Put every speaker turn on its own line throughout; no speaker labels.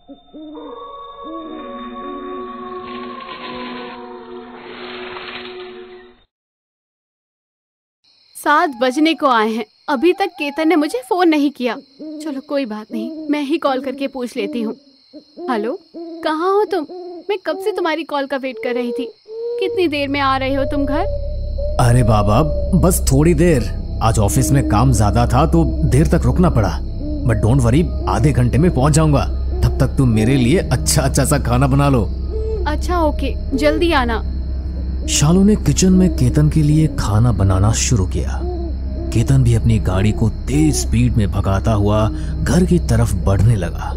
सात बजने को आए हैं, अभी तक केतन ने मुझे फोन नहीं किया। चलो कोई बात नहीं, मैं ही कॉल करके पूछ लेती हूँ। हेलो, कहाँ हो तुम? मैं कब से तुम्हारी कॉल का वेट कर रही थी। कितनी देर में आ रहे हो तुम घर?
अरे बाबा, बस थोड़ी देर। आज ऑफिस में काम ज्यादा था तो देर तक रुकना पड़ा। बट डोंट वरी, आधे घंटे में पहुंच जाऊंगा। तब तक तुम मेरे लिए अच्छा सा खाना बना लो।
अच्छा ओके, जल्दी आना।
शालू ने किचन में केतन के लिए खाना बनाना शुरू किया। केतन भी अपनी गाड़ी को तेज स्पीड में भगाता हुआ घर की तरफ बढ़ने लगा।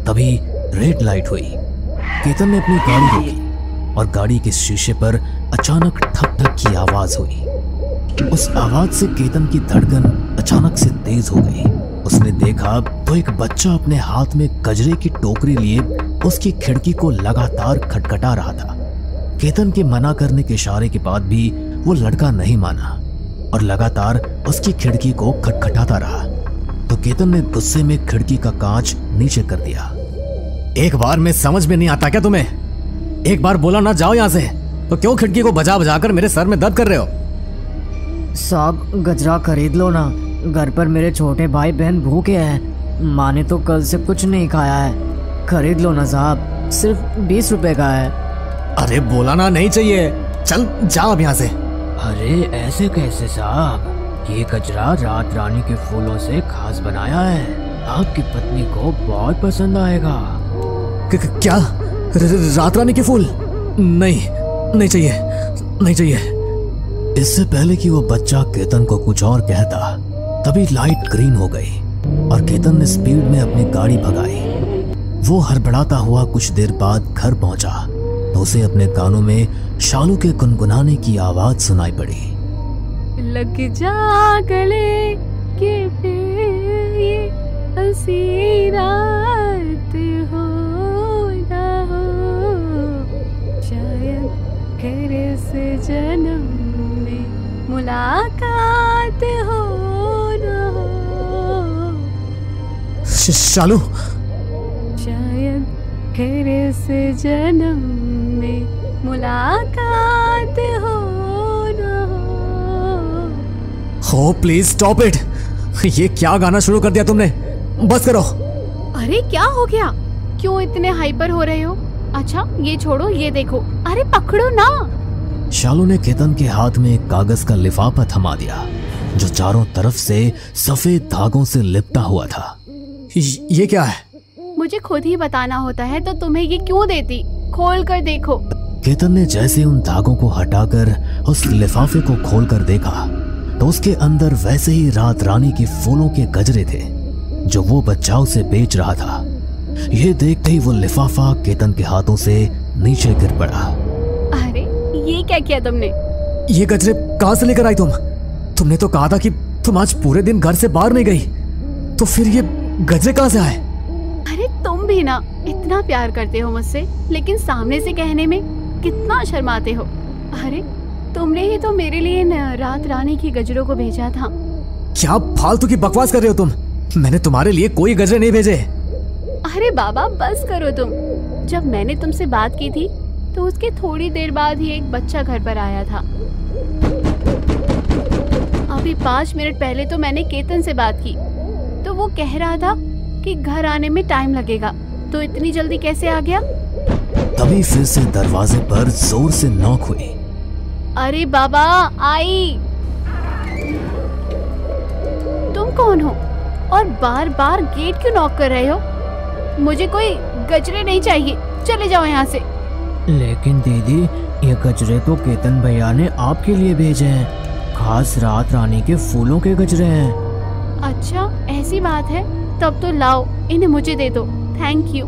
तभी रेड लाइट हुई। केतन ने अपनी गाड़ी रोकी और गाड़ी के शीशे पर अचानक ठक ठक की आवाज हुई। उस आवाज से केतन की धड़कन अचानक से तेज हो गई। उसने देखा तो एक बच्चा अपने हाथ में गजरे की टोकरी लिए उसकी खिड़की को लगातार खटखटा रहा था। केतन के मना करने के इशारे के बाद भी वो लड़का नहीं माना और लगातार उसकी खिड़की को खटखटाता रहा। तो केतन ने गुस्से में खिड़की का कांच नीचे कर दिया। एक बार में समझ में नहीं आता क्या तुम्हें? एक बार बोला ना जाओ यहाँ से, तो क्यों खिड़की को बजा बजा कर मेरे सर में दर्द कर रहे हो?
साहब, गजरा खरीद लो ना। घर पर मेरे छोटे भाई बहन भूखे हैं। माँ ने तो कल से कुछ नहीं खाया है। खरीद लो ना साहब, सिर्फ 20 रुपए का है।
अरे बोला ना नहीं चाहिए, चल जाओ अब यहाँ से।
अरे ऐसे कैसे साहब? ये गजरा रात रानी के फूलों से खास बनाया है। आपकी पत्नी को बहुत पसंद आएगा।
क्या? रात रानी के फूल? नहीं चाहिए, नहीं चाहिए। इससे पहले कि वो बच्चा केतन को कुछ और कहता, तभी लाइट ग्रीन हो गई और केतन ने स्पीड में अपनी गाड़ी भगाई। वो हड़बड़ाता हुआ कुछ देर बाद घर पहुंचा तो उसे अपने कानों में शालू के गुनगुनाने की आवाज सुनाई पड़ी।
लग जा गले के फिर ये हंसी रात हो ना हो, शायद फिर इस जन्म में मुलाकात हो ना हो।
शालू,
शायद फिर इस जन्म में मुलाकात हो ना
हो। Please stop it. ये क्या गाना शुरू कर दिया तुमने? बस करो।
अरे क्या हो गया? क्यों इतने हाइपर हो रहे हो? अच्छा ये छोड़ो, ये देखो। अरे पकड़ो ना।
शालू ने केतन के हाथ में एक कागज का लिफाफा थमा दिया जो चारों तरफ से सफेद धागों से लिपटा हुआ था। ये क्या है?
मुझे खुद ही बताना होता है तो तुम्हें ये क्यों देती? खोल कर देखो।
केतन ने जैसे उन धागों को हटाकर उस लिफाफे को खोलकर देखा तो उसके अंदर वैसे ही रात रानी के फूलों के गजरे थे जो वो बच्चा उसे बेच रहा था। ये देखते ही वो लिफाफा केतन के हाथों से नीचे गिर पड़ा।
अरे ये क्या किया तुमने?
ये गजरे कहाँ से लेकर आई तुम? तुमने तो कहा था कि तुम आज पूरे दिन घर से बाहर नहीं गई, तो फिर ये गजरे कहाँ से आए?
अरे तुम भी ना इतना प्यार करते हो मुझसे, लेकिन सामने से कहने में कितना शर्माते हो। अरे तुमने ही तो मेरे लिए रात रानी की गजरों को भेजा था।
क्या फालतू की बकवास कर रहे हो तुम? मैंने तुम्हारे लिए कोई गजरे नहीं भेजे।
अरे बाबा बस करो तुम। जब मैंने तुमसे बात की थी तो उसके थोड़ी देर बाद ही एक बच्चा घर पर आया था। अभी 5 मिनट पहले तो मैंने केतन से बात की तो वो कह रहा था कि घर आने में टाइम लगेगा, तो इतनी जल्दी कैसे आ गया?
तभी फिर से दरवाजे पर जोर से नॉक हुई।
अरे बाबा आई। तुम कौन हो और बार बार गेट क्यों नॉक कर रहे हो? मुझे कोई गजरे नहीं चाहिए, चले जाओ यहाँ से।
लेकिन दीदी, ये गजरे तो केतन भैया ने आपके लिए भेजे हैं। खास रात रानी के फूलों के गजरे हैं।
अच्छा ऐसी बात है, तब तो लाओ, इन्हें मुझे दे दो। Thank you.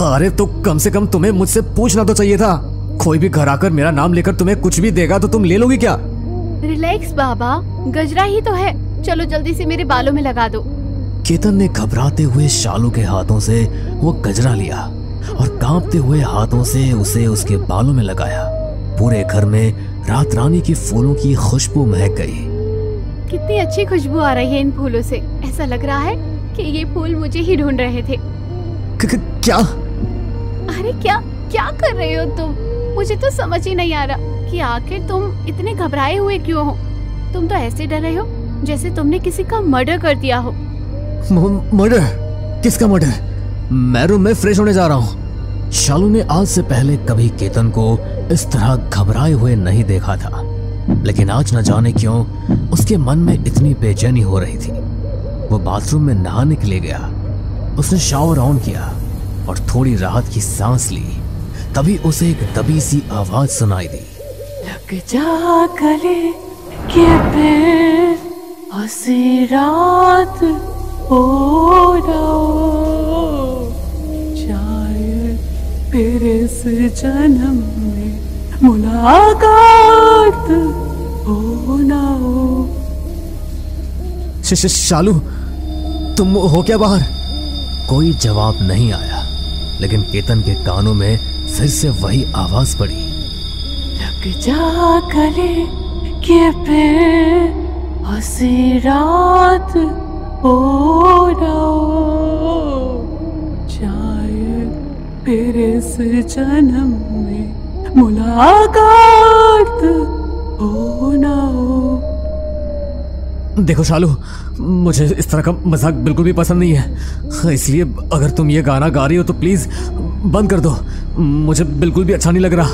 अरे तो कम से कम तुम्हें मुझसे पूछना तो चाहिए था। कोई भी घर आकर मेरा नाम लेकर तुम्हें कुछ भी देगा तो तुम ले लोगी क्या?
रिलैक्स बाबा, गजरा ही तो है, चलो जल्दी से मेरे बालों में लगा दो।
केतन ने घबराते हुए शालू के हाथों से वो गजरा लिया और कांपते हुए हाथों से उसे उसके बालों में लगाया। पूरे घर में रात रानी की फूलों की खुशबू महक गई।
कितनी अच्छी खुशबू आ रही है इन फूलों से। ऐसा लग रहा है कि ये फूल मुझे ही ढूंढ रहे थे।
क्या?
अरे क्या क्या कर रहे हो तुम? मुझे तो समझ ही नहीं आ रहा कि आखिर तुम इतने घबराए हुए क्यों हो। तुम तो ऐसे डर रहे हो जैसे तुमने किसी का मर्डर कर दिया हो।
मर्डर? किसका मर्डर? मैं रूम में फ्रेश होने जा रहा हूँ। शालू ने आज से पहले कभी केतन को इस तरह घबराए हुए नहीं देखा था, लेकिन आज न जाने क्यों उसके मन में इतनी बेचैनी हो रही थी। वो बाथरूम में नहाने के लिए गया। उसने शावर ऑन किया और थोड़ी राहत की सांस ली। तभी उसे एक दबी सी आवाज सुनाई दी।
लग जा गले के पैर, हंसी रात हो शायद फिर इस जन्म में मुलाकात हो ना हो।
शालू, तुम हो क्या बाहर? कोई जवाब नहीं आया, लेकिन केतन के कानों में फिर से वही आवाज पड़ी।
लग जा गले के पैर, हंसी रात हो ना हो शायद फिर इस जन्म में मुलाकात हो ना हो।
देखो शालू, मुझे इस तरह का मजाक बिल्कुल भी पसंद नहीं है, इसलिए अगर तुम ये गाना गा रही हो तो प्लीज बंद कर दो। मुझे बिल्कुल भी अच्छा नहीं लग रहा।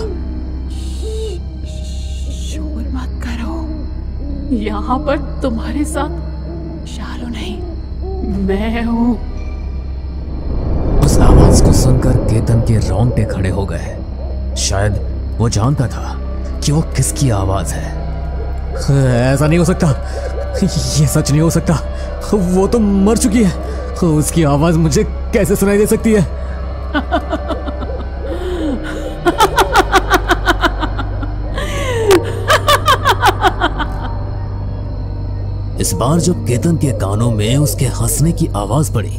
शोर मत करो, यहाँ पर तुम्हारे साथ शालू नहीं, मैं हूँ।
उस आवाज को सुनकर केतन के रोंगटे खड़े हो गए। शायद वो जानता था कि वो किसकी आवाज है। ऐसा नहीं हो सकता, ये सच नहीं हो सकता। वो तो मर चुकी है, उसकी आवाज मुझे कैसे सुनाई दे सकती है? इस बार जब केतन के कानों में उसके हंसने की आवाज पड़ी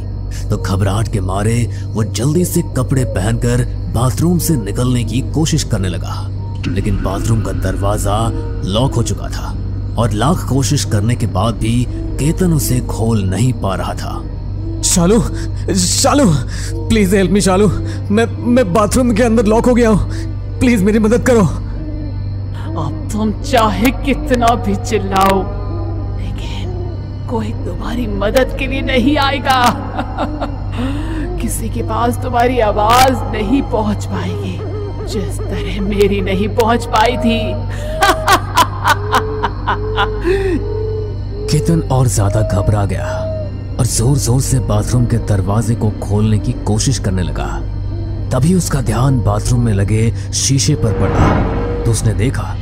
तो घबराहट के मारे वो जल्दी से कपड़े पहनकर बाथरूम से निकलने की कोशिश करने लगा, लेकिन बाथरूम का दरवाजा लॉक हो चुका था और लाख कोशिश करने के बाद भी केतन उसे खोल नहीं पा रहा था। शालू, शालू, प्लीज हेल्प मी शालू। मैं बाथरूम के अंदर लॉक हो गया हूँ, प्लीज मेरी मदद करो।
अब तुम चाहे कितना भी चिल्लाओ, लेकिन कोई तुम्हारी मदद के लिए नहीं आएगा। किसी के पास तुम्हारी आवाज नहीं पहुंच पाएगी, जिस तरह मेरी नहीं पहुंच पाई थी।
केतन और ज्यादा घबरा गया और जोर जोर से बाथरूम के दरवाजे को खोलने की कोशिश करने लगा। तभी उसका ध्यान बाथरूम में लगे शीशे पर पड़ा तो उसने देखा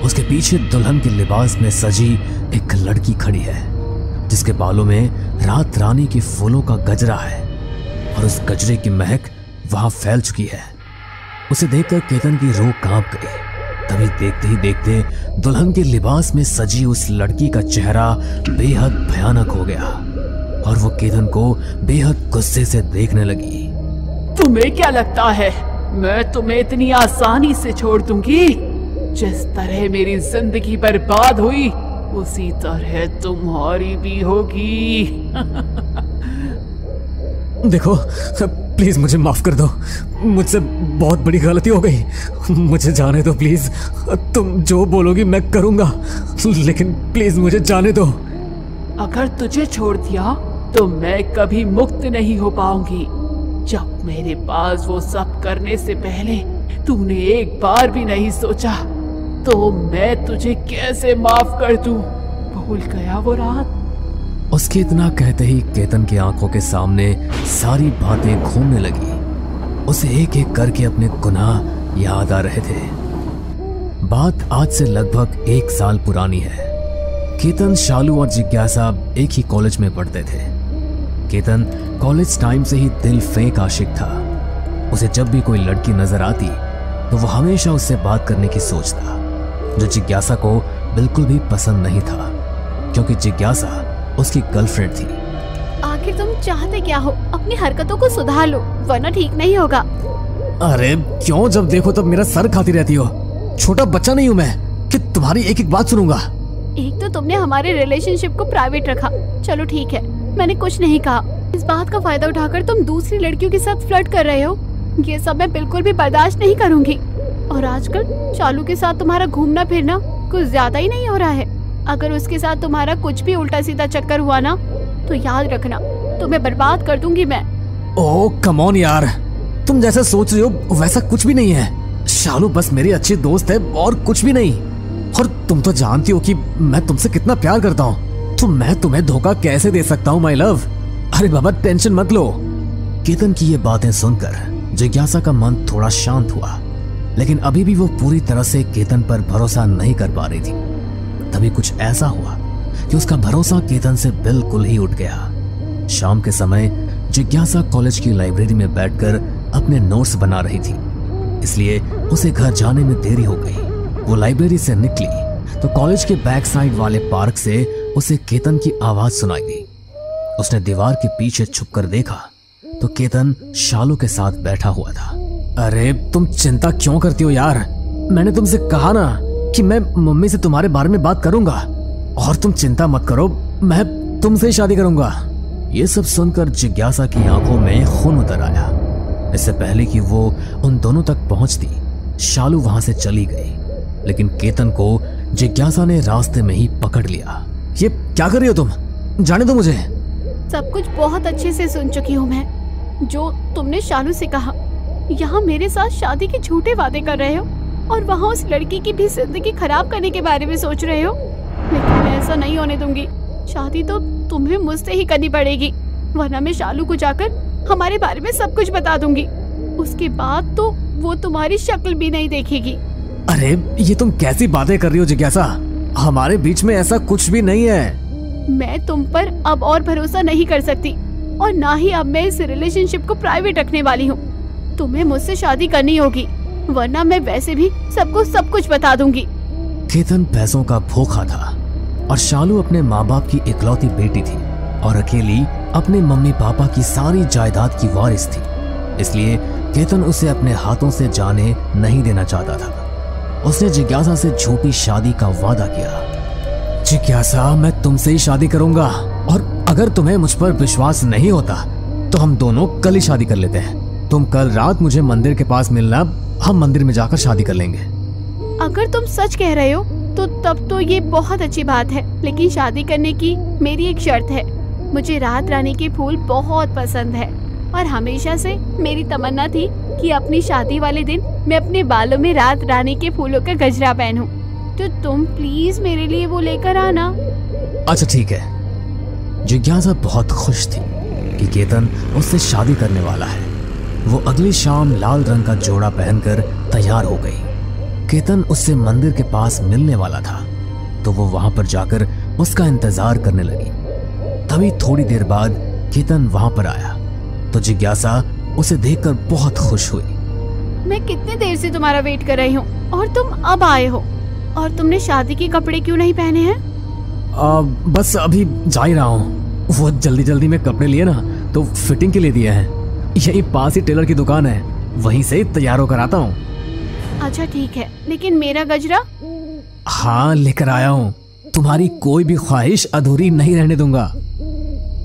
उसके पीछे दुल्हन के लिबास में सजी एक लड़की खड़ी है, जिसके बालों में रात रानी के फूलों का गजरा है और उस गजरे की महक वहां फैल चुकी है। उसे देखकर केतन की रूह कांप गई। तभी देखते ही देखते दुल्हन के लिबास में सजी उस लड़की का चेहरा बेहद भयानक हो गया और वो केतन को बेहद गुस्से से देखने लगी।
तुम्हें क्या लगता है मैं तुम्हें इतनी आसानी से छोड़ दूंगी? जिस तरह मेरी जिंदगी बर्बाद हुई उसी तरह तुम्हारी भी होगी।
देखो, प्लीज मुझे माफ कर दो, मुझसे बहुत बड़ी गलती हो गई। मुझे जाने दो प्लीज। तुम जो बोलोगी मैं करूंगा, लेकिन प्लीज मुझे जाने दो।
अगर तुझे छोड़ दिया तो मैं कभी मुक्त नहीं हो पाऊंगी। जब मेरे पास वो सब करने से पहले तूने एक बार भी नहीं सोचा, तो मैं तुझे कैसे माफ कर दूं? भूल गया वो रात?
उसके इतना कहते ही केतन की आंखों के सामने सारी बातें घूमने लगी। उसे एक एक करके अपने गुनाह याद आ रहे थे। बात आज से लगभग 1 साल पुरानी है। केतन, शालू और जिज्ञासा एक ही कॉलेज में पढ़ते थे। केतन कॉलेज टाइम से ही दिल फेंक आशिक था। उसे जब भी कोई लड़की नजर आती तो वो हमेशा उससे बात करने की सोचता, जो जिज्ञासा को बिल्कुल भी पसंद नहीं था, क्योंकि जिज्ञासा उसकी गर्लफ्रेंड थी।
आखिर तुम चाहते क्या हो? अपनी हरकतों को सुधार लो, वरना ठीक नहीं होगा।
अरे क्यों जब देखो तब मेरा सर खाती रहती हो? छोटा बच्चा नहीं हूँ मैं कि तुम्हारी एक एक बात सुनूंगा।
एक तो तुमने हमारे रिलेशनशिप को प्राइवेट रखा, चलो ठीक है, मैंने कुछ नहीं कहा। इस बात का फायदा उठाकर तुम दूसरी लड़कियों के साथ फ्लर्ट कर रहे हो। ये सब मैं बिल्कुल भी बर्दाश्त नहीं करूंगी। और आजकल शालू के साथ तुम्हारा घूमना फिरना कुछ ज्यादा ही नहीं हो रहा है। अगर उसके साथ तुम्हारा कुछ भी उल्टा सीधा चक्कर हुआ ना, तो याद रखना तुम्हें बर्बाद कर दूंगी मैं।
ओह कम ऑन यार, तुम जैसा सोच रही हो वैसा कुछ भी नहीं है। शालू बस मेरी अच्छी दोस्त है और कुछ भी नहीं। और तुम तो जानती हो कि मैं तुमसे कितना प्यार करता हूँ, तो मैं तुम्हें धोखा कैसे दे सकता हूँ माय लव। अरे बाबा टेंशन मत लो। केतन की ये बातें सुनकर जिज्ञासा का मन थोड़ा शांत हुआ, लेकिन अभी भी वो पूरी तरह से केतन पर भरोसा नहीं कर पा रही थी। तभी कुछ ऐसा हुआ कि उसका भरोसा केतन से बिल्कुल ही उठ गया। शाम के समय जिज्ञासा कॉलेज की लाइब्रेरी में बैठकर अपने नोट्स बना रही थी, इसलिए उसे घर जाने में देरी हो गई। वो लाइब्रेरी से निकली तो कॉलेज के बैक साइड वाले पार्क से उसे केतन की आवाज सुनाई दी। उसने दीवार के पीछे छुपकर देखा तो केतन शालू के साथ बैठा हुआ था। अरे तुम चिंता क्यों करती हो यार, मैंने तुमसे कहा ना कि मैं मम्मी से तुम्हारे बारे में बात करूंगा, और तुम चिंता मत करो, मैं तुमसे ही शादी करूंगा। ये सब सुनकर जिज्ञासा की आंखों में खून उतर आया। इससे पहले कि वो उन दोनों तक पहुंचती, शालू वहां से चली गई, लेकिन केतन को जिज्ञासा ने रास्ते में ही पकड़ लिया। ये क्या कर रही हो तुम, जाने दो मुझे।
सब कुछ बहुत अच्छे से सुन चुकी हूँ मैं, जो तुमने शालू से कहा। यहाँ मेरे साथ शादी के झूठे वादे कर रहे हो और वहाँ उस लड़की की भी जिंदगी खराब करने के बारे में सोच रहे हो, लेकिन मैं ऐसा नहीं होने दूंगी। शादी तो तुम्हें मुझसे ही करनी पड़ेगी, वरना मैं शालू को जाकर हमारे बारे में सब कुछ बता दूंगी। उसके बाद तो वो तुम्हारी शक्ल भी नहीं देखेगी।
अरे ये तुम कैसी बातें कर रही हो जिज्ञासा, हमारे बीच में ऐसा कुछ भी नहीं है।
मैं तुम पर अब और भरोसा नहीं कर सकती, और ना ही अब मैं इस रिलेशनशिप को प्राइवेट रखने वाली हूँ। तुम्हें मुझसे शादी करनी होगी, वरना मैं वैसे भी सबको सब कुछ बता दूंगी।
केतन पैसों का भूखा था और शालू अपने माँ बाप की इकलौती बेटी थी और अकेली अपने मम्मी पापा की सारी जायदाद की वारिस थी, इसलिए केतन उसे अपने हाथों से जाने नहीं देना चाहता था। उसने जिज्ञासा से झूठी शादी का वादा किया। जिज्ञासा मैं तुमसे ही शादी करूंगा, और अगर तुम्हें मुझ पर विश्वास नहीं होता तो हम दोनों कल ही शादी कर लेते हैं। तुम कल रात मुझे मंदिर के पास मिलना, हम मंदिर में जाकर शादी कर लेंगे।
अगर तुम सच कह रहे हो तो तब तो ये बहुत अच्छी बात है, लेकिन शादी करने की मेरी एक शर्त है। मुझे रात रानी के फूल बहुत पसंद है और हमेशा से मेरी तमन्ना थी कि अपनी शादी वाले दिन मैं अपने बालों में रात रानी के फूलों का गजरा पहनूं। तो तुम प्लीज मेरे लिए वो लेकर आना।
अच्छा ठीक है। जिज्ञासा बहुत खुश थी कि केतन उससे शादी करने वाला है। वो अगली शाम लाल रंग का जोड़ा पहनकर तैयार हो गई। केतन उससे मंदिर के पास मिलने वाला था, तो वो वहां पर जाकर उसका इंतजार करने लगी। तभी थोड़ी देर बाद केतन वहां पर आया तो जिज्ञासा उसे देखकर बहुत खुश हुई।
मैं कितने देर से तुम्हारा वेट कर रही हूँ और तुम अब आए हो, और तुमने शादी के कपड़े क्यों नहीं पहने हैं?
बस अभी जा ही रहा हूँ। वो जल्दी जल्दी में कपड़े लिए ना, तो फिटिंग के लिए दिए हैं। यही पास ही टेलर की दुकान है, वहीं से तैयार होकर आता हूँ।
अच्छा ठीक है, लेकिन मेरा गजरा?
हाँ लेकर आया हूँ, तुम्हारी कोई भी ख्वाहिश अधूरी नहीं रहने दूंगा।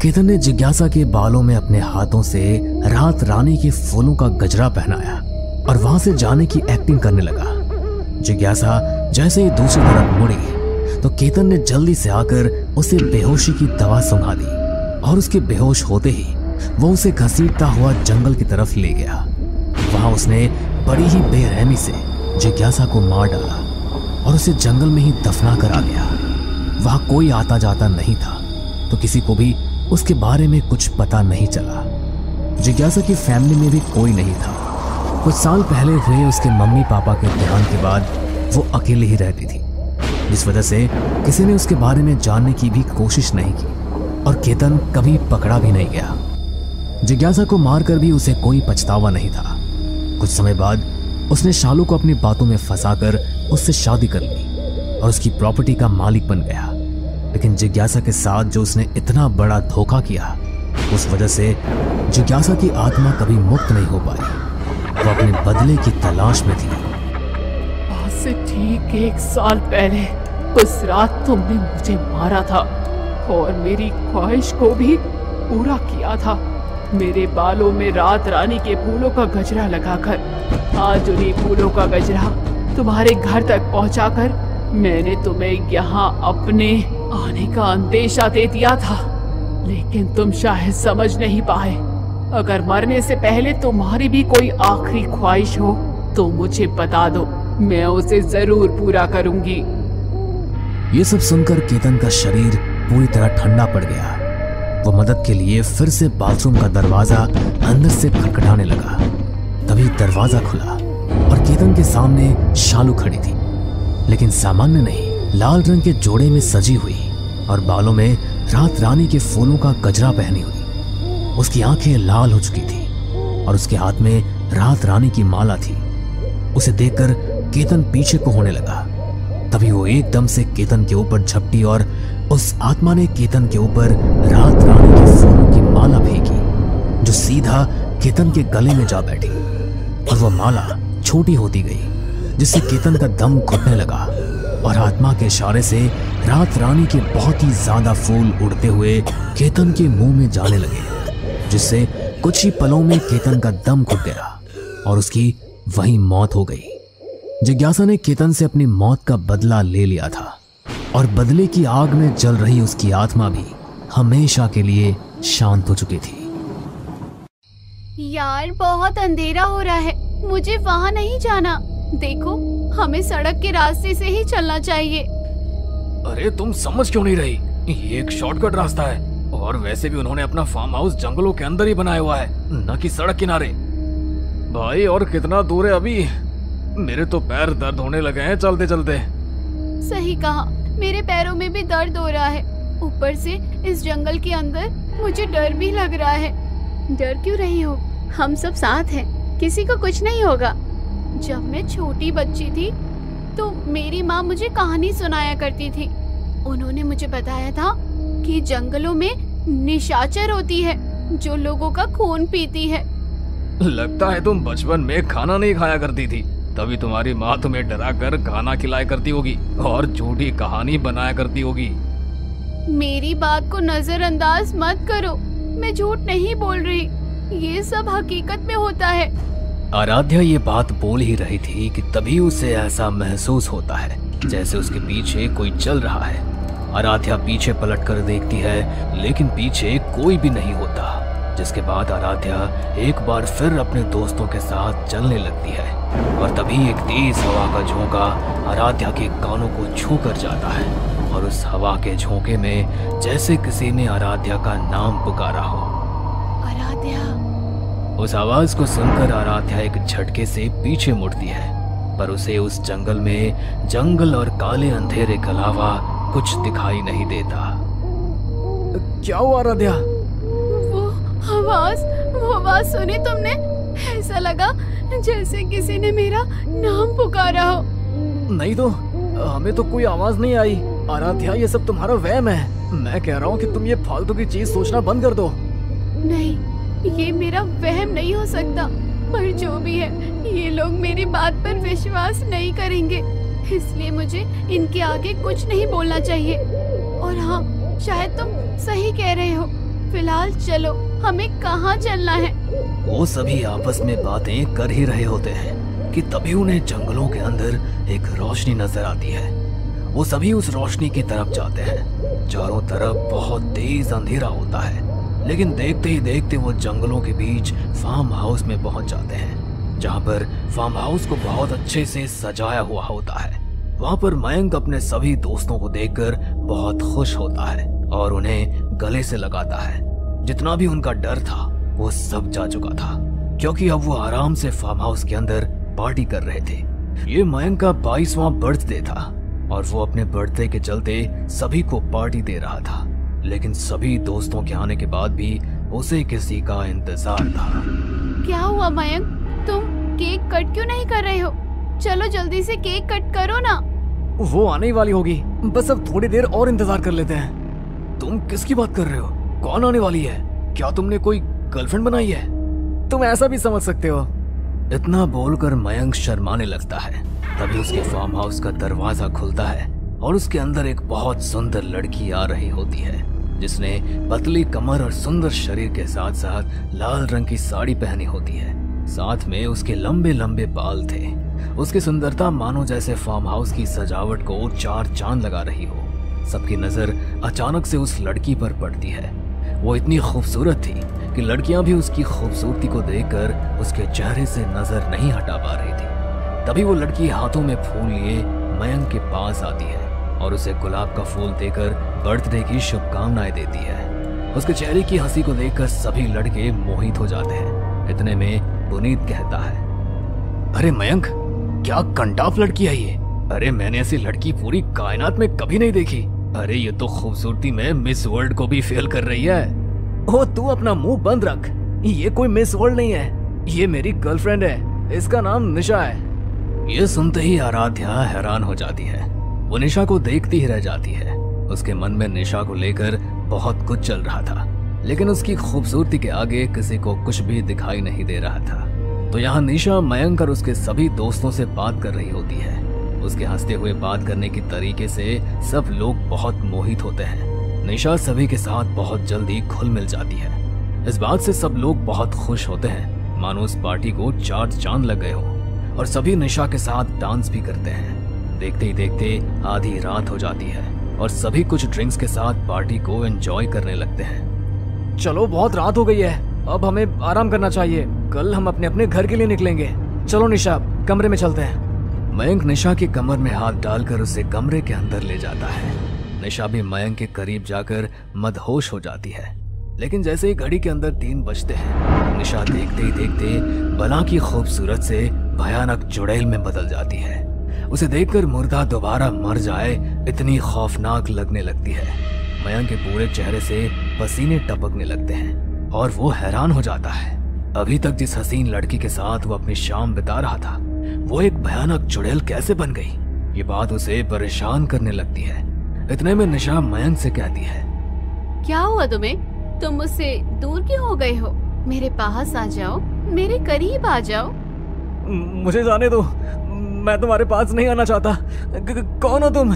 केतन ने जिज्ञासा के बालों में अपने हाथों से रात रानी के फूलों का गजरा पहनाया और वहां से जाने की एक्टिंग करने लगा। जिज्ञासा जैसे ही दूसरी तरफ मुड़ी तो केतन ने जल्दी से आकर उसे बेहोशी की दवा सुंघा दी, और उसके बेहोश होते ही वो उसे घसीटता हुआ जंगल की तरफ ले गया। वहां उसने बड़ी ही बेरहमी से जिज्ञासा को मार डाला और उसे जंगल में ही दफना कर आ गया। वहां कोई आता जाता नहीं था, तो किसी को भी उसके बारे में कुछ पता नहीं चला। जिज्ञासा की फैमिली में भी कोई नहीं था। कुछ साल पहले हुए उसके मम्मी पापा के देहांत के बाद वो अकेले ही रहती थी, जिस वजह से किसी ने उसके बारे में जानने की भी कोशिश नहीं की, और केतन कभी पकड़ा भी नहीं गया। जिज्ञासा को मारकर भी उसे कोई पछतावा नहीं था। कुछ समय बाद उसने शालू को अपनी बातों में फंसाकर उससे शादी कर ली और उसकी प्रॉपर्टी का मालिक बन गया। लेकिन जिज्ञासा के साथ जो उसने इतना बड़ा धोखा किया, उस वजह से जिज्ञासा की आत्मा कभी मुक्त नहीं हो पाई। वो अपने बदले की तलाश में थी।
आज से ठीक 1 साल पहले उस रात तुमने मुझे मारा था और मेरी ख्वाहिश को भी पूरा किया था। मेरे बालों में रात रानी के फूलों का गजरा लगाकर आज उन्हीं फूलों का गजरा तुम्हारे घर तक पहुंचाकर मैंने तुम्हें यहाँ अपने आने का अंदेशा दे दिया था, लेकिन तुम शायद समझ नहीं पाए। अगर मरने से पहले तुम्हारी भी कोई आखिरी ख्वाहिश हो तो मुझे बता दो, मैं उसे जरूर पूरा करूंगी।
ये सब सुनकर केतन का शरीर पूरी तरह ठंडा पड़ गया। वो मदद के लिए फिर से बाथरूम का दरवाजा अंदर से खटखटाने लगा। तभी दरवाजा खुला और केतन के सामने शालू खड़ी थी, लेकिन सामान्य नहीं, लाल रंग के जोड़े में सजी हुई और बालों में रात रानी के फूलों का गजरा पहनी हुई। उसकी आंखें लाल हो चुकी थी और उसके हाथ में रात रानी की माला थी। उसे देखकर केतन पीछे को होने लगा। तभी वो एकदम से केतन के ऊपर झपटी और उस आत्मा ने केतन के ऊपर रात रानी के फूलों की माला फेंकी, जो सीधा केतन के गले में जा बैठी। और वो माला छोटी होती गई, जिससे केतन का दम घुटने लगा और आत्मा के इशारे से रात रानी के बहुत ही ज्यादा फूल उड़ते हुए केतन के मुंह में जाने लगे, जिससे कुछ ही पलों में केतन का दम घुट गया और उसकी वहीं मौत हो गई। जिज्ञासा ने केतन से अपनी मौत का बदला ले लिया था और बदले की आग में जल रही उसकी आत्मा भी हमेशा के लिए शांत हो चुकी थी।
यार बहुत अंधेरा हो रहा है, मुझे वहाँ नहीं जाना। देखो, हमें सड़क के रास्ते से ही चलना चाहिए।
अरे तुम समझ क्यों नहीं रही? ये एक शॉर्टकट रास्ता है और वैसे भी उन्होंने अपना फार्म हाउस जंगलों के अंदर ही बनाया हुआ है, न कि सड़क किनारे। भाई और कितना दूर है अभी? मेरे तो पैर दर्द होने लगे हैं चलते चलते।
सही कहा, मेरे पैरों में भी दर्द हो रहा है। ऊपर से इस जंगल के अंदर मुझे डर भी लग रहा है। डर क्यों रही हो? हम सब साथ हैं, किसी को कुछ नहीं होगा। जब मैं छोटी बच्ची थी तो मेरी माँ मुझे कहानी सुनाया करती थी। उन्होंने मुझे बताया था कि जंगलों में निशाचर होती है जो लोगों का खून पीती है।
लगता है तुम बचपन में खाना नहीं खाया करती थी, तभी तुम्हारी माँ तुम्हें डरा कर खाना खिलाया करती होगी और झूठी कहानी बनाया करती होगी।
मेरी बात को नजरअंदाज मत करो, मैं झूठ नहीं बोल रही, ये सब हकीकत में होता है।
आराध्या ये बात बोल ही रही थी कि तभी उसे ऐसा महसूस होता है जैसे उसके पीछे कोई चल रहा है। आराध्या पीछे पलट कर देखती है, लेकिन पीछे कोई भी नहीं होता, जिसके बाद आराध्या एक बार फिर अपने दोस्तों के साथ चलने लगती है। और तभी एक तेज हवा का झोंका आराध्या के कानों को छू कर जाता है और उस हवा के झोंके में जैसे किसी ने आराध्या का नाम पुकारा हो।
आराध्या।
उस आवाज को सुनकर आराध्या एक झटके से पीछे मुड़ती है, पर उसे उस जंगल में जंगल और काले अंधेरे के अलावा कुछ दिखाई नहीं देता। क्या हुआ आराध्या?
वो आवाज सुनी तुमने? ऐसा लगा जैसे किसी ने मेरा नाम पुकारा हो।
नहीं तो, हमें तो कोई आवाज नहीं आई। आराध्या ये सब तुम्हारा वहम है। मैं कह रहा हूँ कि तुम ये फालतू की चीज सोचना बंद कर दो।
नहीं, ये मेरा वहम नहीं हो सकता, पर जो भी है ये लोग मेरी बात पर विश्वास नहीं करेंगे, इसलिए मुझे इनके आगे कुछ नहीं बोलना चाहिए। और हाँ, शायद तुम सही कह रहे हो। फिलहाल चलो, हमें कहाँ चलना है?
वो सभी आपस में बातें कर ही रहे होते हैं कि तभी उन्हें जंगलों के अंदर एक रोशनी नजर आती है। वो सभी उस रोशनी की तरफ जाते हैं। चारों तरफ बहुत तेज अंधेरा होता है, लेकिन देखते ही देखते वो जंगलों के बीच फार्म हाउस में पहुंच जाते हैं, जहां पर फार्म हाउस को बहुत अच्छे से सजाया हुआ होता है। वहां पर मयंक अपने सभी दोस्तों को देखकर बहुत खुश होता है और उन्हें गले से लगाता है। जितना भी उनका डर था वो सब जा चुका था, क्योंकि अब वो आराम से फार्म हाउस के अंदर पार्टी कर रहे थे। ये मयंक का 22वां बर्थडे था और वो अपने बर्थडे के चलते सभी को पार्टी दे रहा था, लेकिन सभी दोस्तों के आने के बाद भी उसे किसी का इंतजार था।
क्या हुआ मयंक, तुम केक कट क्यों नहीं कर रहे हो? चलो जल्दी से केक कट करो ना।
वो आने ही वाली होगी, बस अब थोड़ी देर और इंतजार कर लेते हैं। तुम किसकी बात कर रहे हो? कौन आने वाली है? क्या तुमने कोई गर्लफ्रेंड बनाई है? तुम ऐसा भी समझ सकते हो। इतना बोलकर मयंक शर्माने लगता है। तभी उसके फार्म हाउस का दरवाजा खुलता है और उसके अंदर एक बहुत सुंदर लड़की आ रही होती है। जिसने पतली कमर और सुंदर शरीर के साथ साथ लाल रंग की साड़ी पहनी होती है। साथ में उसके लंबे लंबे बाल थे। उसकी सुंदरता मानो जैसे फार्म हाउस की सजावट को 4 चांद लगा रही हो। सबकी नजर अचानक से उस लड़की पर पड़ती है। वो इतनी खूबसूरत थी कि लड़कियां भी उसकी खूबसूरती को देखकर उसके चेहरे से नजर नहीं हटा पा रही थी। तभी वो लड़की हाथों में फूल लिए मयंक के पास आती है और उसे गुलाब का फूल देकर बर्थडे की शुभकामनाएं देती है। उसके चेहरे की हंसी को देखकर सभी लड़के मोहित हो जाते हैं। इतने में पुनीत कहता है, अरे मयंक, क्या कंटाप लड़की है ये। अरे मैंने ऐसी लड़की पूरी कायनात में कभी नहीं देखी। अरे ये तो खूबसूरती में मिस वर्ल्ड को भी फेल कर रही है। ओ तू अपना मुंह बंद रख, ये कोई मिस वर्ल्ड नहीं है, ये मेरी गर्लफ्रेंड है, इसका नाम निशा है। ये सुनते ही आराध्या हैरान हो जाती है। वो निशा को देखती ही रह जाती है। उसके मन में निशा को लेकर बहुत कुछ चल रहा था, लेकिन उसकी खूबसूरती के आगे किसी को कुछ भी दिखाई नहीं दे रहा था। तो यहाँ निशा मयंक और उसके सभी दोस्तों से बात कर रही होती है। उसके हंसते हुए बात करने की तरीके से सब लोग बहुत मोहित होते हैं। निशा सभी के साथ बहुत जल्दी घुल मिल जाती है। इस बात से सब लोग बहुत खुश होते हैं, मानो उस पार्टी को 4 चांद लग गए हो। और सभी निशा के साथ डांस भी करते हैं। देखते ही देखते आधी रात हो जाती है और सभी कुछ ड्रिंक्स के साथ पार्टी को एंजॉय करने लगते हैं। चलो बहुत रात हो गई है, अब हमें आराम करना चाहिए। कल हम अपने अपने घर के लिए निकलेंगे। चलो निशा, कमरे में चलते हैं। मयंक निशा की कमर में हाथ डालकर उसे कमरे के अंदर ले जाता है। निशा भी मयंक के करीब जाकर मदहोश हो जाती है। लेकिन जैसे ही घड़ी के अंदर 3 बजते हैं, निशा देखते ही देखते बला की खूबसूरत से भयानक चुड़ैल में बदल जाती है। उसे देखकर मुर्दा दोबारा मर जाए इतनी खौफनाक लगने लगती है। मयंक के पूरे चेहरे से पसीने टपकने लगते हैं और वो हैरान हो जाता है। अभी तक जिस हसीन लड़की के साथ वो अपनी शाम बिता रहा था, वो एक भयानक चुड़ैल कैसे बन गई। ये बात उसे परेशान करने लगती है। इतने में निशा मयंक से कहती है,
क्या हुआ तुम्हें? तुम मुझसे दूर क्यों हो गए हो? मेरे पास आ जाओ, मेरे करीब आ जाओ।
मुझे जाने दो, मैं तुम्हारे पास नहीं आना चाहता। कौन हो तुम?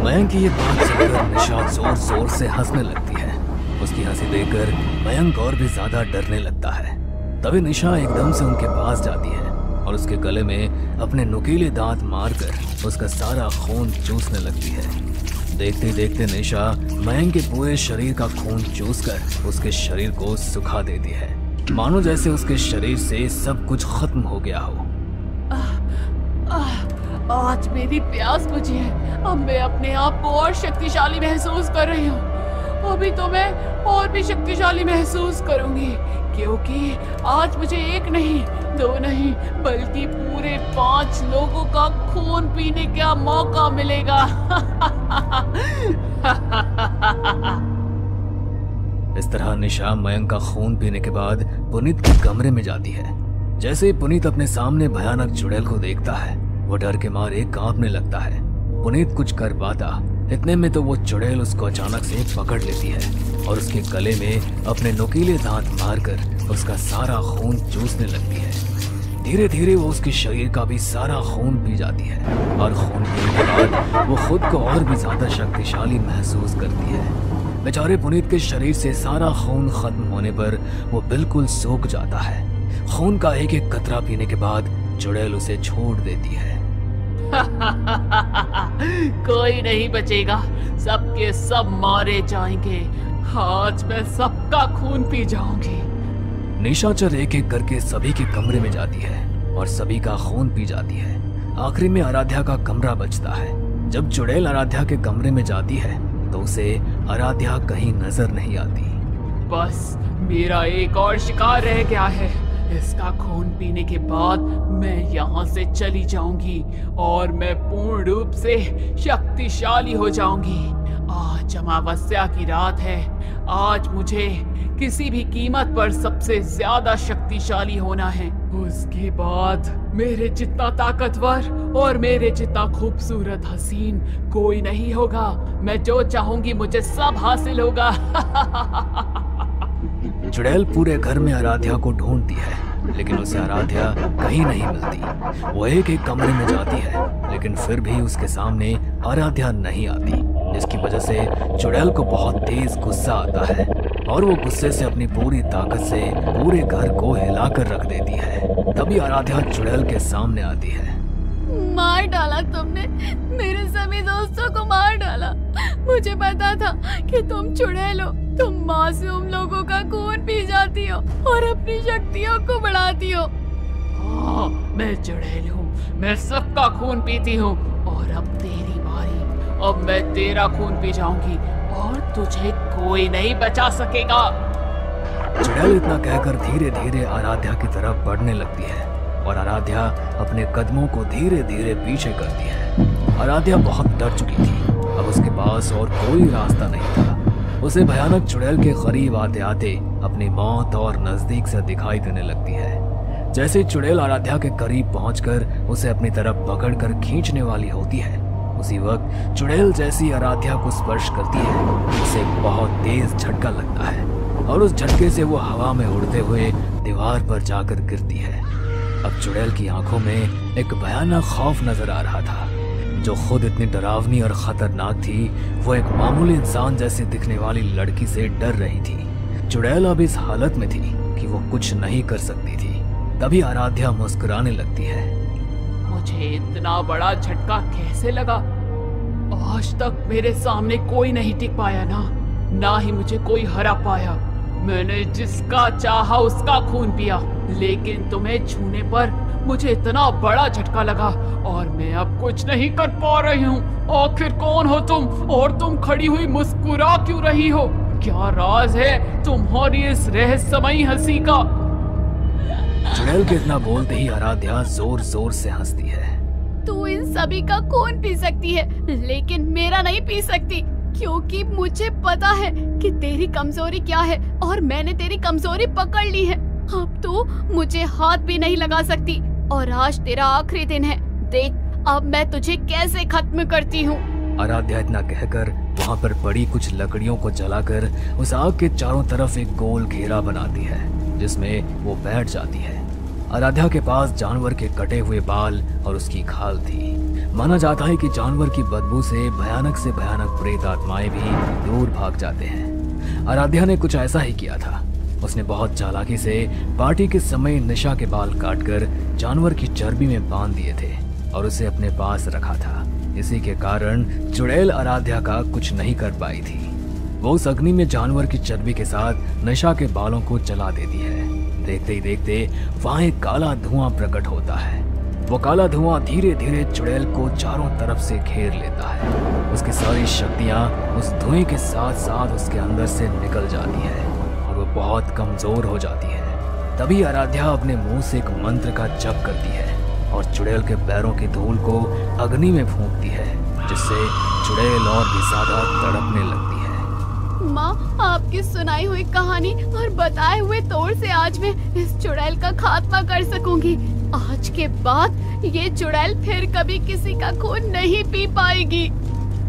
मयंक की ये बात सुनकर निशा जोर जोर से हंसने लगती है। उसकी हंसी देखकर मयंक और भी ज्यादा डरने लगता है। तभी निशा एकदम से उनके पास जाती है और उसके गले में अपने नुकीले दांत मारकर उसका सारा खून चूसने लगती है। देखते देखते निशा मयंक के पूरे शरीर का खून चूसकर उसके शरीर को सुखा देती है, मानो जैसे उसके शरीर से सब कुछ खत्म हो गया हो।
आज मेरी प्यास बुझी है। अब मैं अपने आप को और शक्तिशाली महसूस कर रही हूँ। अभी तो मैं और भी शक्तिशाली महसूस करूंगी, क्योंकि आज मुझे 1 नहीं 2 नहीं बल्कि पूरे 5 लोगों का खून पीने का मौका मिलेगा।
इस तरह निशा मयंक का खून पीने के बाद पुनीत के कमरे में जाती है। जैसे ही पुनीत अपने सामने भयानक चुड़ैल को देखता है, वो डर के मारे कांपने लगता है। पुनीत कुछ कर पाता, इतने में तो वो चुड़ैल उसको अचानक से पकड़ लेती है और उसके गले में अपने नुकीले दांत मारकर उसका सारा खून चूसने लगती है। धीरे धीरे वो उसके शरीर का भी सारा खून पी जाती है और खून पीने के बाद वो खुद को और भी ज्यादा शक्तिशाली महसूस करती है। बेचारे पुनीत के शरीर से सारा खून खत्म होने पर वो बिल्कुल सूख जाता है। खून का एक एक कतरा पीने के बाद चुड़ैल उसे छोड़ देती है।
कोई नहीं बचेगा, सबके सब मारे जाएंगे। आज मैं सबका खून पी जाऊंगी।
निशाचर एक एक करके सभी के कमरे में जाती है और सभी का खून पी जाती है। आखिरी में आराध्या का कमरा बचता है। जब चुड़ैल आराध्या के कमरे में जाती है तो उसे आराध्या कहीं नजर नहीं आती।
बस मेरा एक और शिकार रह गया है। इसका खून पीने के बाद मैं यहाँ से चली जाऊंगी और मैं पूर्ण रूप से शक्तिशाली हो जाऊंगी। आज अमावस्या की रात है। आज मुझे किसी भी कीमत पर सबसे ज्यादा शक्तिशाली होना है। उसके बाद मेरे जितना ताकतवर और मेरे जितना खूबसूरत हसीन कोई नहीं होगा। मैं जो चाहूंगी मुझे सब हासिल होगा।
चुड़ैल पूरे घर में आराध्या को ढूंढती है, लेकिन उसे आराध्या कहीं नहीं मिलती। वो एक एक कमरे में जाती है, लेकिन फिर भी उसके सामने आराध्या नहीं आती। जिसकी वजह से चुड़ैल को बहुत तेज गुस्सा आता है और वो गुस्से से अपनी पूरी ताकत से पूरे घर को हिलाकर रख देती है। तभी आराध्या चुड़ैल के सामने आती है।
मार डाला तुमने, मेरे सभी दोस्तों को मार डाला। मुझे पता था कि तुम चुड़ैल हो। तुम मासूम लोगों का खून पी जाती हो और अपनी शक्तियों को बढ़ाती हो।
हाँ, मैं चुड़ैल हूँ, मैं सबका खून पीती हूँ और अब तेरी बारी। अब मैं तेरा खून पी जाऊंगी और तुझे कोई नहीं बचा सकेगा।
चुड़ैल इतना कहकर धीरे धीरे आराध्या की तरफ बढ़ने लगती है और आराध्या अपने कदमों को धीरे धीरे पीछे करती है। आराध्या बहुत डर चुकी थी, अब उसके पास और कोई रास्ता नहीं था। उसे भयानक चुड़ैल के करीब आते आते अपनी मौत और नजदीक से दिखाई देने लगती है। जैसे चुड़ैल आराध्या के करीब पहुंचकर उसे अपनी तरफ पकड़कर खींचने वाली होती है, उसी वक्त चुड़ैल जैसी आराध्या को स्पर्श करती है, उसे एक बहुत तेज झटका लगता है और उस झटके से वो हवा में उड़ते हुए दीवार पर जाकर गिरती है। अब चुड़ैल की आंखों में एक भयानक खौफ नजर आ रहा था। जो खुद इतनी डरावनी और खतरनाक थी, वो एक मामूली इंसान जैसे दिखने वाली लड़की से डर रही थी। चुड़ैल अब इस हालत में थी कि वो कुछ नहीं कर सकती थी। तभी आराध्या मुस्कुराने लगती है।
मुझे इतना बड़ा झटका कैसे लगा? आज तक मेरे सामने कोई नहीं टिक पाया ना ही मुझे कोई हरा पाया। मैंने जिसका चाहा उसका खून पिया, लेकिन तुम्हें छूने पर मुझे इतना बड़ा झटका लगा और मैं अब कुछ नहीं कर पा रही हूँ। आखिर कौन हो तुम और तुम खड़ी हुई मुस्कुरा क्यों रही हो? क्या राज है तुम्हारी इस रहस्यमयी हंसी का?
चुड़ैल के इतना बोलते ही आराध्या जोर जोर से हंसती है।
तू इन सभी का खून पी सकती है, लेकिन मेरा नहीं पी सकती, क्योंकि मुझे पता है कि तेरी कमजोरी क्या है और मैंने तेरी कमजोरी पकड़ ली है। अब तू मुझे हाथ भी नहीं लगा सकती और आज तेरा आखिरी दिन है। देख अब मैं तुझे कैसे खत्म करती हूँ।
आराध्या इतना कहकर वहाँ पर पड़ी कुछ लकड़ियों को जलाकर उस आग के चारों तरफ एक गोल घेरा बनाती है, जिसमें वो बैठ जाती है। आराध्या के पास जानवर के कटे हुए बाल और उसकी खाल थी। माना जाता है कि जानवर की बदबू से भयानक प्रेत आत्माएं भी दूर भाग जाते हैं। आराध्या ने कुछ ऐसा ही किया था। उसने बहुत चालाकी से पार्टी के समय निशा के बाल काटकर जानवर की चर्बी में बांध दिए थे और उसे अपने पास रखा था। इसी के कारण चुड़ैल आराध्या का कुछ नहीं कर पाई थी। वो उस अग्नि में जानवर की चर्बी के साथ निशा के बालों को जला देती है। देखते ही देखते वहां एक काला धुआं प्रकट होता है। वो काला धुआं धीरे धीरे चुड़ैल को चारों तरफ से घेर लेता है। उसकी सारी शक्तियां उस धुएं के साथ साथ उसके अंदर से निकल जाती है और वो बहुत कमजोर हो जाती है। तभी आराध्या अपने मुंह से एक मंत्र का जप करती है और चुड़ैल के पैरों की धूल को अग्नि में फूंकती है, जिससे चुड़ैल और भी ज्यादा तड़पने लगती है।
माँ, आपकी सुनाई हुई कहानी और बताए हुए तौर से आज मैं इस चुड़ैल का खात्मा कर सकूंगी। आज के बाद ये चुड़ैल फिर कभी किसी का खून नहीं पी पाएगी।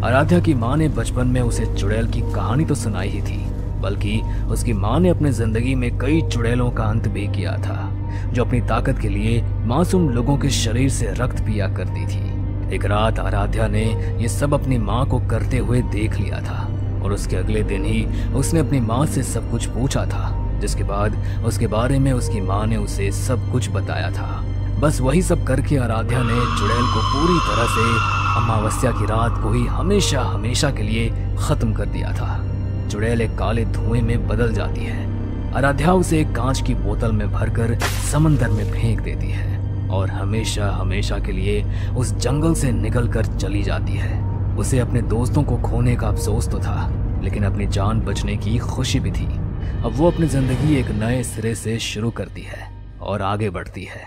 आराध्या की माँ ने बचपन में उसे चुड़ैल की कहानी तो सुनाई ही थी, बल्कि उसकी माँ ने अपने जिंदगी में कई चुड़ैलों का अंत भी किया था, जो अपनी ताकत के लिए मासूम लोगों के शरीर से रक्त पिया करती थी। एक रात आराध्या ने ये सब अपनी माँ को करते हुए देख लिया था और उसके अगले दिन ही उसने अपनी माँ से सब कुछ पूछा था, जिसके बाद उसके बारे में उसकी माँ ने उसे सब कुछ बताया था। बस वही सब करके आराध्या ने चुड़ैल को पूरी तरह से अमावस्या की रात को ही हमेशा हमेशा के लिए खत्म कर दिया था। चुड़ैल एक काले धुएं में बदल जाती है। आराध्या उसे एक कांच की बोतल में भरकर समंदर में फेंक देती है और हमेशा हमेशा के लिए उस जंगल से निकलकर चली जाती है। उसे अपने दोस्तों को खोने का अफसोस तो था, लेकिन अपनी जान बचने की खुशी भी थी। अब वो अपनी जिंदगी एक नए सिरे से शुरू करती है और आगे बढ़ती है।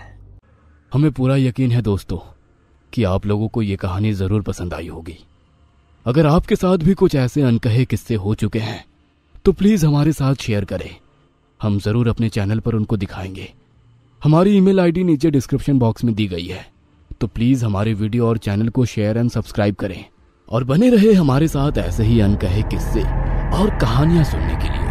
हमें पूरा यकीन है दोस्तों कि आप लोगों को ये कहानी जरूर पसंद आई होगी। अगर आपके साथ भी कुछ ऐसे अनकहे किस्से हो चुके हैं तो प्लीज हमारे साथ शेयर करें। हम जरूर अपने चैनल पर उनको दिखाएंगे। हमारी ईमेल आईडी नीचे डिस्क्रिप्शन बॉक्स में दी गई है, तो प्लीज हमारे वीडियो और चैनल को शेयर एंड सब्सक्राइब करें और बने रहे हमारे साथ ऐसे ही अनकहे किस्से और कहानियां सुनने के लिए।